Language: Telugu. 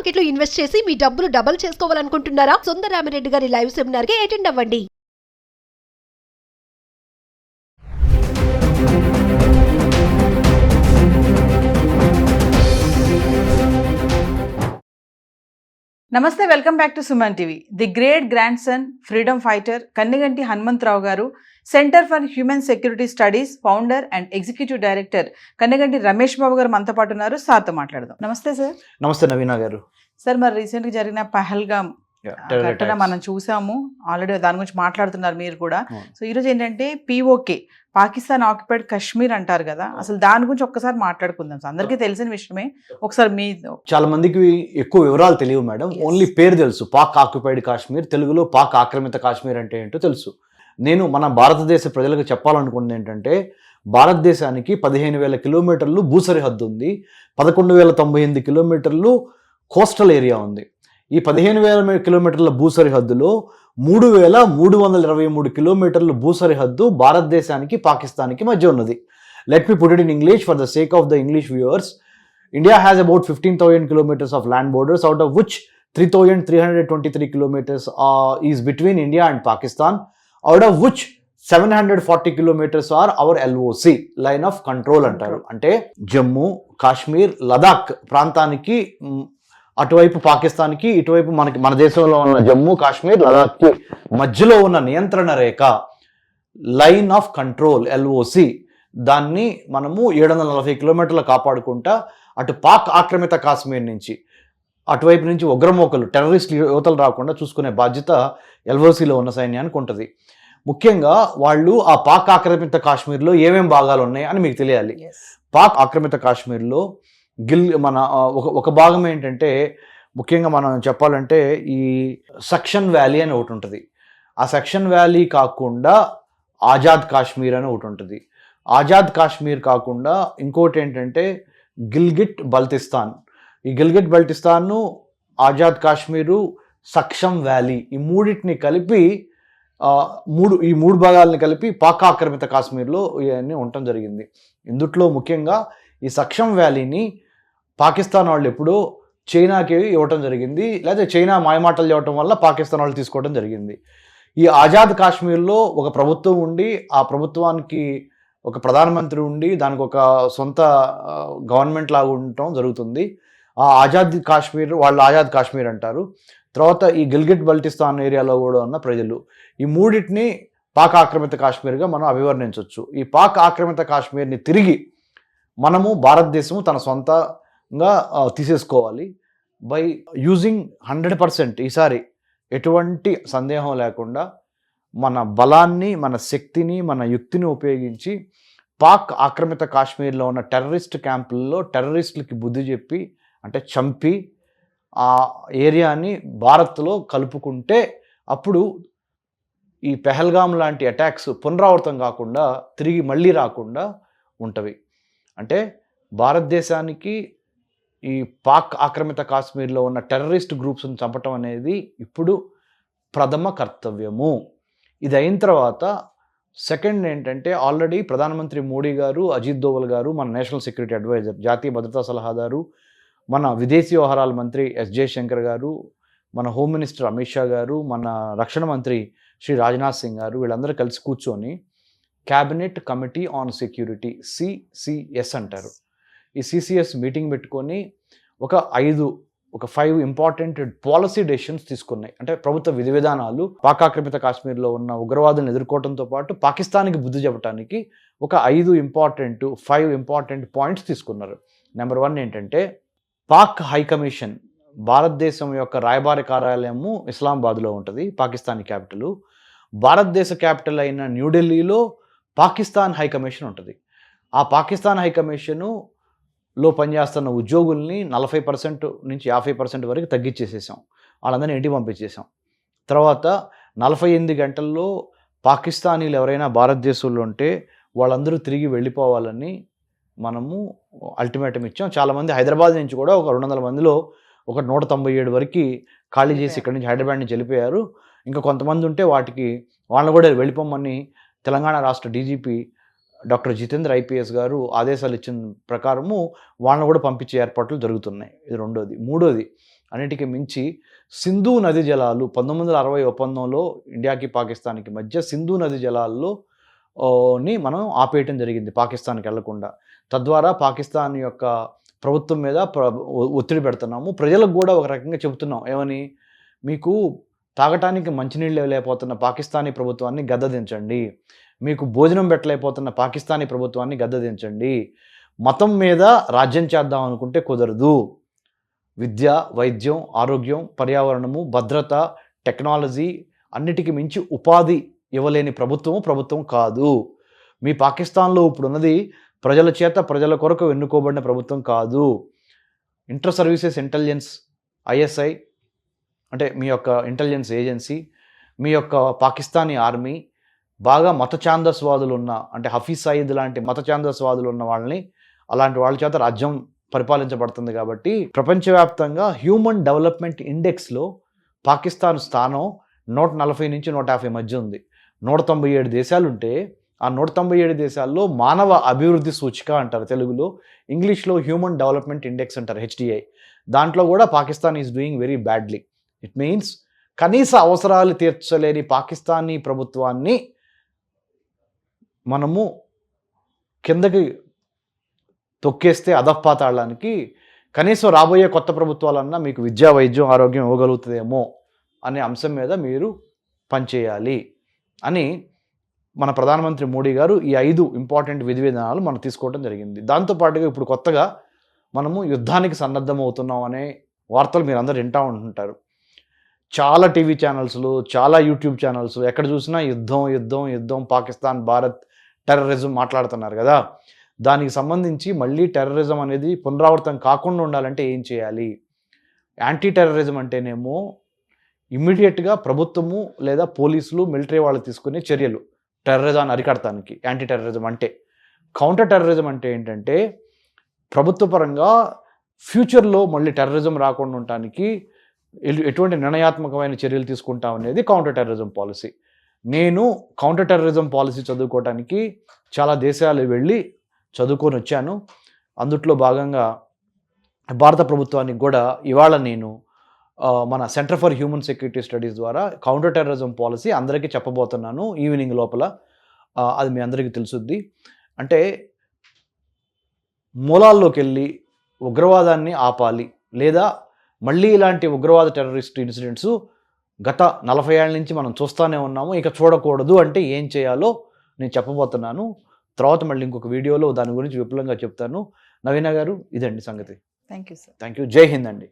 మార్కెట్ లో ఇన్వెస్ట్ చేసి మీ డబ్బులు డబుల్ చేసుకోవాలనుకుంటున్నారా? సుందరరామిరెడ్డి గారి లైవ్ సెమినార్ కి అటెండ్ అవ్వండి. నమస్తే, welcome back to Suman TV. The great grandson, freedom fighter Kanniganti Hanumantharao garu, centre for human security studies founder and executive director Kanniganti Ramesh Babu garu మనతో పాటు ఉన్నారు. సార్తో మాట్లాడదాం. నమస్తే సార్. నమస్తే నవీనా గారు. సార్, మరి రీసెంట్గా జరిగిన పహల్గామ్ ఘటన మనం చూసాము, ఆల్రెడీ దాని గురించి మాట్లాడుతున్నారు మీరు కూడా. సో ఈరోజు ఏంటంటే POK, పాకిస్తాన్ ఆక్యుపైడ్ కాశ్మీర్ అంటారు కదా, అసలు దాని గురించి ఒక్కసారి మాట్లాడుకుందాం. అందరికీ తెలిసిన విషయమే, ఒకసారి మీ చాలా మందికి ఎక్కువ వివరాలు తెలియవు మేడం. ఓన్లీ పేరు తెలుసు, పాక్ ఆక్యుపైడ్ కాశ్మీర్, తెలుగులో పాక్ ఆక్రమిత కాశ్మీర్ అంటే ఏంటో తెలుసు. నేను మన భారతదేశ ప్రజలకు చెప్పాలనుకున్నది ఏంటంటే, భారతదేశానికి 15,000 కిలోమీటర్లు భూసరిహద్దు ఉంది, 11,098 కిలోమీటర్లు కోస్టల్ ఏరియా ఉంది. ఈ 15,000 కిలోమీటర్ల భూసరిహద్దులో 3,323 కిలోమీటర్లు భూసరిహద్దు భారతదేశానికి పాకిస్తాన్కి మధ్య ఉన్నది. Let me put it in English for the sake of the English viewers. India has about 15,000 kilometers of land borders, out of which 3,323 kilometers is between India and Pakistan, out of which 740 kilometers are our LOC, line of control అంటారు. అంటే జమ్మూ, కాశ్మీర్, లదాఖ్ ప్రాంతానికి అటువైపు పాకిస్తాన్కి, ఇటువైపు మన దేశంలో ఉన్న జమ్మూ కాశ్మీర్, లదాఖ్కి మధ్యలో ఉన్న నియంత్రణ రేఖ, లైన్ ఆఫ్ కంట్రోల్ LOC, దాన్ని మనము 740 కిలోమీటర్లు కాపాడుకుంటా అటు పాక్ ఆక్రమిత కాశ్మీర్ నుంచి, అటువైపు నుంచి ఉగ్రమోకలు, టెర్రరిస్ట్ యువతలు రాకుండా చూసుకునే బాధ్యత LOCలో ఉన్న సైన్యానికి ఉంటుంది. ముఖ్యంగా వాళ్ళు ఆ పాక్ ఆక్రమిత కాశ్మీర్లో ఏమేం భాగాలు ఉన్నాయి అని మీకు తెలియాలి. పాక్ ఆక్రమిత కాశ్మీర్లో మన ఒక భాగం ఏంటంటే, ముఖ్యంగా మనం చెప్పాలంటే ఈ సెక్షన్ వ్యాలీ అని ఒకటి ఉంటుంది. ఆ సెక్షన్ వ్యాలీ కాకుండా ఆజాద్ కాశ్మీర్ అని ఒకటి ఉంటుంది. ఆజాద్ కాశ్మీర్ కాకుండా ఇంకోటి ఏంటంటే గిల్గిట్ బల్తిస్తాన్. ఈ గిల్గిట్ బల్తిస్తాన్ను, ఆజాద్ కాశ్మీరు, సక్షం వ్యాలీ, ఈ మూడింటిని కలిపి ఈ మూడు భాగాలని కలిపి పాక్ ఆక్రమిత కాశ్మీర్లో ఇవన్నీ ఉండటం జరిగింది. ఇందుట్లో ముఖ్యంగా ఈ సక్షం వ్యాలీని పాకిస్తాన్ వాళ్ళు ఎప్పుడో చైనాకి ఇవ్వటం జరిగింది, లేదా చైనా మాయమాటలు చెప్పడం వల్ల పాకిస్తాన్ వాళ్ళు తీసుకోవడం జరిగింది. ఈ ఆజాద్ కాశ్మీర్లో ఒక ప్రభుత్వం ఉండి, ఆ ప్రభుత్వానికి ఒక ప్రధానమంత్రి ఉండి, దానికి ఒక సొంత గవర్నమెంట్ లాగా ఉండటం జరుగుతుంది. ఆ ఆజాద్ కాశ్మీర్ వాళ్ళు ఆజాద్ కాశ్మీర్ అంటారు. తర్వాత ఈ గిల్గిట్ బల్టిస్తాన్ ఏరియాలో కూడా ఉన్న ప్రజలు, ఈ మూడింటిని పాక్ ఆక్రమిత కాశ్మీర్గా మనం అభివర్ణించవచ్చు. ఈ పాక్ ఆక్రమిత కాశ్మీర్ని తిరిగి మనము భారతదేశము తన సొంతంగా తీసేసుకోవాలి బై యూజింగ్ 100%. ఈసారి ఎటువంటి సందేహం లేకుండా మన బలాన్ని, మన శక్తిని, మన యుక్తిని ఉపయోగించి పాక్ ఆక్రమిత కాశ్మీర్లో ఉన్న టెర్రరిస్ట్ క్యాంపుల్లో టెర్రరిస్టులకి బుద్ధి చెప్పి, అంటే చంపి ఆ ఏరియాని భారత్లో కలుపుకుంటే అప్పుడు ఈ పెహల్గామ్ లాంటి అటాక్స్ పునరావృతం కాకుండా, తిరిగి మళ్ళీ రాకుండా ఉంటవి. అంటే భారతదేశానికి ఈ పాక్ ఆక్రమిత కాశ్మీర్లో ఉన్న టెర్రరిస్ట్ గ్రూప్స్ని చంపటం అనేది ఇప్పుడు ప్రథమ కర్తవ్యము. ఇది అయిన తర్వాత సెకండ్ ఏంటంటే, ఆల్రెడీ ప్రధానమంత్రి మోడీ గారు, అజిత్ దోవల్ గారు, మన నేషనల్ సెక్యూరిటీ అడ్వైజర్, జాతీయ భద్రతా సలహాదారు, మన విదేశీ వ్యవహారాల మంత్రి జయశంకర్ గారు, మన హోమ్ మినిస్టర్ అమిత్ షా గారు, మన రక్షణ మంత్రి శ్రీ రాజ్నాథ్ సింగ్ గారు, వీళ్ళందరూ కలిసి కూర్చొని cabinet committee on security, CCS అంటారు. ఈ CCS మీటింగ్ పెట్టుకొని ఒక 5 ఇంపార్టెంట్ పాలసీ డెసిషన్స్ తీసుకున్నాయి. అంటే ప్రభుత్వ విధి విధానాలు పాక్ ఆక్రమిత కాశ్మీర్లో ఉన్న ఉగ్రవాదులను ఎదుర్కోవడంతో పాటు పాకిస్తాన్కి బుద్ధి చెప్పడానికి ఒక 5 ఇంపార్టెంట్ పాయింట్స్ తీసుకున్నారు. నెంబర్ 1 ఏంటంటే, పాక్ హై కమిషన్, భారతదేశం యొక్క రాయబార కార్యాలయము ఇస్లామాబాద్లో ఉంటుంది, పాకిస్తాన్ క్యాపిటల్. భారతదేశ క్యాపిటల్ అయిన న్యూఢిల్లీలో పాకిస్తాన్ హై కమిషన్ ఉంటుంది. ఆ పాకిస్తాన్ హై కమిషన్లో పనిచేస్తున్న ఉద్యోగుల్ని 40% నుంచి 50% వరకు తగ్గించేసేసాం. వాళ్ళందరినీ ఇంటికి పంపించేసాం. తర్వాత 48 గంటల్లో పాకిస్తానీలు ఎవరైనా భారతదేశంలో ఉంటే వాళ్ళందరూ తిరిగి వెళ్ళిపోవాలని మనము అల్టిమేటం ఇచ్చాం. చాలామంది హైదరాబాద్ నుంచి కూడా ఒక 200 మందిలో ఒక 197 వరకు ఖాళీ చేసి ఇక్కడి నుంచి హైదరాబాద్ నుంచి వెళ్ళిపోయారు. ఇంకా కొంతమంది ఉంటే వాళ్ళని కూడా వెళ్ళిపోమని తెలంగాణ రాష్ట్ర DGP డాక్టర్ జితేంద్ర ఐపీఎస్ గారు ఆదేశాలు ఇచ్చిన ప్రకారము వాళ్ళని కూడా పంపించే ఏర్పాట్లు జరుగుతున్నాయి. ఇది రెండోది. మూడోది, అన్నిటికీ మించి సింధు నది జలాలు 1960 ఒప్పందంలో ఇండియాకి పాకిస్తాన్కి మధ్య సింధు నది జలాల్లో ని మనం ఆపేయటం జరిగింది పాకిస్తాన్కి వెళ్లకుండా. తద్వారా పాకిస్తాన్ యొక్క ప్రభుత్వం మీద ఒత్తిడి పెడుతున్నాము. ప్రజలకు కూడా ఒక రకంగా చెబుతున్నాం, ఏమని, మీకు తాగటానికి మంచినీళ్ళు లేకపోతున్న పాకిస్తానీ ప్రభుత్వాన్ని గద్దదించండి, మీకు భోజనం పెట్టలేకపోతున్న పాకిస్తానీ ప్రభుత్వాన్ని గద్దదించండి, మతం మీద రాజ్యం చేద్దాం అనుకుంటే కుదరదు, విద్య, వైద్యం, ఆరోగ్యం, పర్యావరణము, భద్రత, టెక్నాలజీ అన్నిటికీ మించి ఉపాధి ఇవ్వలేని ప్రభుత్వం కాదు. మీ పాకిస్తాన్లో ఇప్పుడున్నది ప్రజల చేత ప్రజల కొరకు ఎన్నుకోబడిన ప్రభుత్వం కాదు. ఇంటర్ సర్వీసెస్ ఇంటెలిజెన్స్ ISI అంటే మీ యొక్క ఇంటెలిజెన్స్ ఏజెన్సీ, మీ యొక్క పాకిస్తానీ ఆర్మీ బాగా మత ఛాందస్వాదులు ఉన్న, అంటే హఫీజ్ సయీద్ లాంటి మత ఛాందస్వాదులు ఉన్న వాళ్ళని, అలాంటి వాళ్ళ చేత రాజ్యం పరిపాలించబడుతుంది. కాబట్టి ప్రపంచవ్యాప్తంగా హ్యూమన్ డెవలప్మెంట్ ఇండెక్స్లో పాకిస్తాన్ స్థానం 140 నుంచి 150 మధ్య ఉంది. 197 దేశాలుంటే ఆ 197 దేశాల్లో మానవ అభివృద్ధి సూచిక అంటారు తెలుగులో, ఇంగ్లీష్లో హ్యూమన్ డెవలప్మెంట్ ఇండెక్స్ అంటారు, HDI. దాంట్లో కూడా Pakistan is doing very badly. It means కనీస అవసరాలు తీర్చలేని పాకిస్తానీ ప్రభుత్వాన్ని మనము కిందకి తొక్కేస్తే అధఃపాతాళానికి, కనీసం రాబోయే కొత్త ప్రభుత్వాలన్నా మీకు విద్యా, వైద్యం, ఆరోగ్యం ఇవ్వగలుగుతుందేమో అనే అంశం మీద మీరు పనిచేయాలి అని మన ప్రధానమంత్రి మోడీ గారు ఈ 5 ఇంపార్టెంట్ విధి విధానాలు మనం తీసుకోవడం జరిగింది. దాంతోపాటుగా ఇప్పుడు కొత్తగా మనము యుద్ధానికి సన్నద్ధం అవుతున్నాం అనే వార్తలు మీరు అందరు వింటూ ఉంటుంటారు. చాలా టీవీ ఛానల్స్లో, చాలా యూట్యూబ్ ఛానల్స్, ఎక్కడ చూసినా యుద్ధం, పాకిస్తాన్, భారత్, టెర్రరిజం మాట్లాడుతున్నారు కదా. దానికి సంబంధించి మళ్ళీ టెర్రరిజం అనేది పునరావృతం కాకుండా ఉండాలంటే ఏం చేయాలి? యాంటీ టెర్రరిజం అంటేనేమో ఇమ్మీడియట్గా ప్రభుత్వము లేదా పోలీసులు, మిలిటరీ వాళ్ళు తీసుకునే చర్యలు టెర్రరిజాన్ని అరికడటానికి యాంటీ టెర్రరిజం అంటే. కౌంటర్ టెర్రరిజం అంటే ఏంటంటే ప్రభుత్వ పరంగా ఫ్యూచర్లో మళ్ళీ టెర్రరిజం రాకుండా ఉండటానికి ఎటువంటి నిర్ణయాత్మకమైన చర్యలు తీసుకుంటాం అనేది కౌంటర్ టెర్రరిజం పాలసీ. నేను కౌంటర్ టెర్రరిజం పాలసీ చదువుకోవడానికి చాలా దేశాలు వెళ్ళి చదువుకొని వచ్చాను. అందుట్లో భాగంగా భారత ప్రభుత్వానికి కూడా ఇవాళ నేను మన centre for human security studies ద్వారా కౌంటర్ టెర్రరిజం పాలసీ అందరికీ చెప్పబోతున్నాను ఈవినింగ్ లోపల. అది మీ అందరికీ తెలుసుద్ది. అంటే మూలాల్లోకి వెళ్ళి ఉగ్రవాదాన్ని ఆపాలి, లేదా మళ్ళీ ఇలాంటి ఉగ్రవాద టెర్రరిస్ట్ ఇన్సిడెంట్స్ గత 40 ఏళ్ళ నుంచి మనం చూస్తూనే ఉన్నాము, ఇక చూడకూడదు అంటే ఏం చేయాలో నేను చెప్పబోతున్నాను. తర్వాత మళ్ళీ ఇంకొక వీడియోలో దాని గురించి విపులంగా చెప్తాను. నవీన గారు, ఇదండి సంగతి. Thank you sir. Thank you. జై హింద్ అండి.